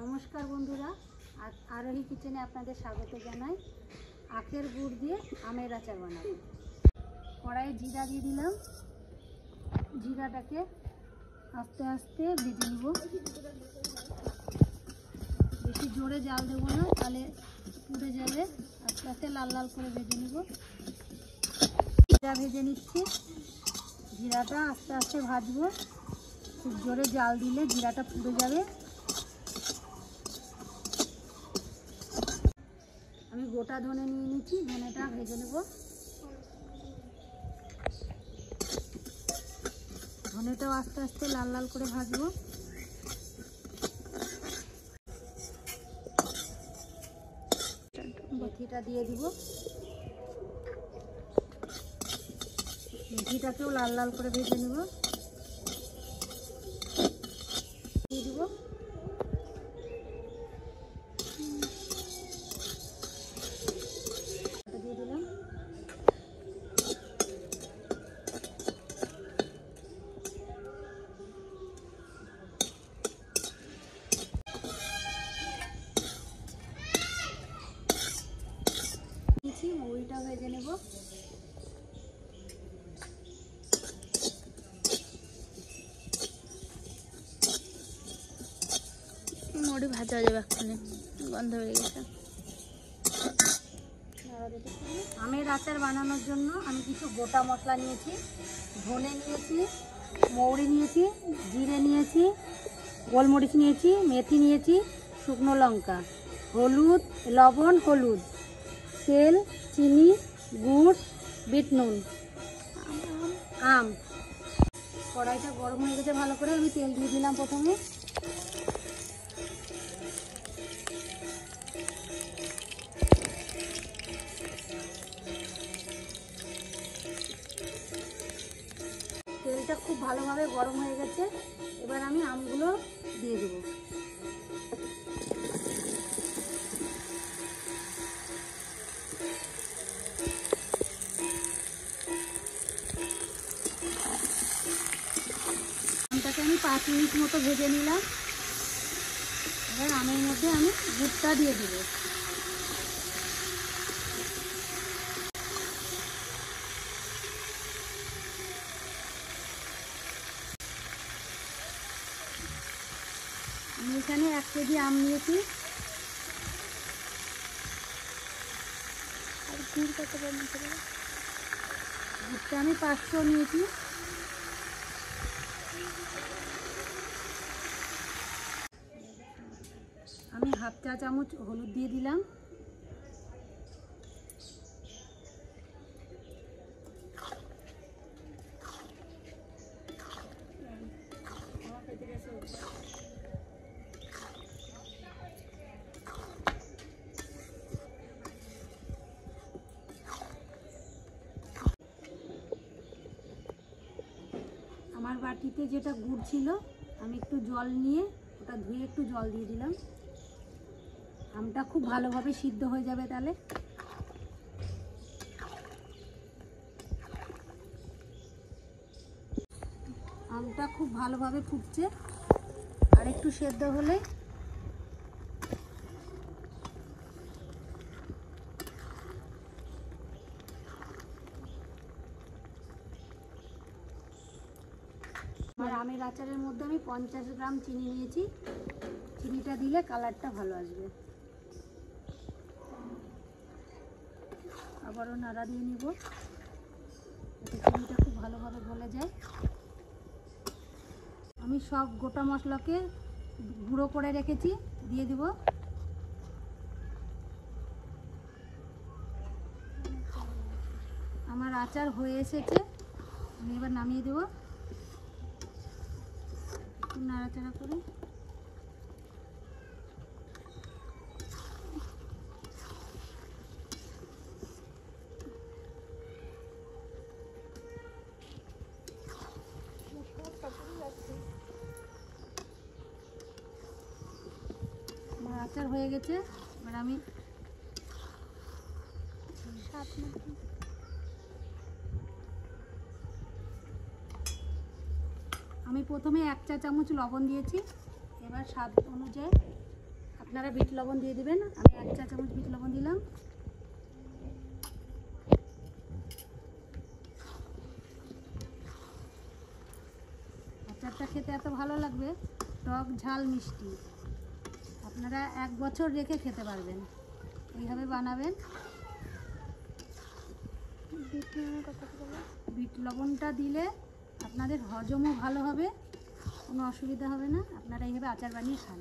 নমস্কার বন্ধুরা, আরোহী কিচেনে আপনাদের স্বাগত জানাই। আখের গুড় দিয়ে আমের আচার বানাবো। কড়াইয়ে জিরা দিয়ে দিলাম। জিরাটাকে আস্তে আস্তে ভেজে নেব। বেশি জোরে জাল দেবো না, তাহলে পুড়ে যাবে। আস্তে আস্তে লাল লাল করে ভেজে নেব। জিরা ভেজে নিচ্ছি। জিরাটা আস্তে আস্তে ভাজবো। খুব জোরে জাল দিলে জিরাটা পুড়ে যাবে। আমি গোটা ধনে নিয়ে নিচ্ছি, ধনেটা ভেজে নেব। ধনেটাও আস্তে আস্তে লাল লাল করে ভাজবো। মেথিটা দিয়ে দিব। মেথিটাকেও লাল লাল করে ভেজে নেব। দিয়ে দিব দিয়ে দিলাম। মৌরিটা ভেজে নেব। মুড়ি ভাজা হয়ে যাবে, এক্ষুনি গন্ধ হয়ে গেছে। আমের আচার বানানোর জন্য আমি কিছু গোটা মশলা নিয়েছি। ধনে নিয়েছি, মৌরি নিয়েছি, জিরে নিয়েছি, গোলমরিচ নিয়েছি, মেথি নিয়েছি, শুকনো লঙ্কা, হলুদ, লবণ, হলুদ, তেল, চিনি, গুড়, বিট নুন, আম। কড়াইটা গরম হয়ে গেছে ভালো করে। আমি তেল দিয়ে দিলাম প্রথমে। তেলটা খুব ভালোভাবে গরম হয়ে গেছে। এবার আমি আমগুলো দিয়ে দেবো। আমটাকে আমি 5 মিনিট মতো ভেজে নিলাম। এবার আমের মধ্যে আমি গুড়টা দিয়ে দেবো। আমি এখানে 1 কেজি আম নিয়েছি। আর গুড় কত নিতে হবে? গুড়টা আমি 500 নিয়েছি। আমি হাফ চা চামচ হলুদ দিয়ে দিলাম। আমার বাটিতে যেটা গুড় ছিল, আমি একটু জল নিয়ে ওটা ধুয়ে একটু জল দিয়ে দিলাম। আমটা খুব ভালোভাবে সিদ্ধ হয়ে যাবে তাহলে। আমটা খুব ভালোভাবে ফুটছে, আর একটু সেদ্ধ হলে আমার আমের আচারের মধ্যে আমি 50 গ্রাম চিনি নিয়েছি। চিনিটা দিলে কালারটা ভালো আসবে। আবারও নাড়া দিয়ে নিব, যাতে চিনিটা খুব ভালোভাবে গলে যায়। আমি সব গোটা মশলাকে গুঁড়ো করে রেখেছি, দিয়ে দিব। আমার আচার হয়ে এসেছে, আমি এবার নামিয়ে দেব। একটু নাড়াচাড়া করে আমার আচার হয়ে গেছে। এবার আমি প্রথমে 1 চা চামচ লবণ দিয়েছি। এবার স্বাদ অনুযায়ী আপনারা বিট লবণ দিয়ে দিবেন। আমি 1 চা চামচ বিট লবণ দিলাম। আচারটা খেতে এত ভালো লাগবে, টক ঝাল মিষ্টি। আপনারা 1 বছর রেখে খেতে পারবেন। এইভাবে বানাবেন। বিট লবণটা দিলে আপনাদের হজমও ভালো হবে, কোনো অসুবিধা হবে না। আপনারা এইভাবে আচার বানিয়ে খান।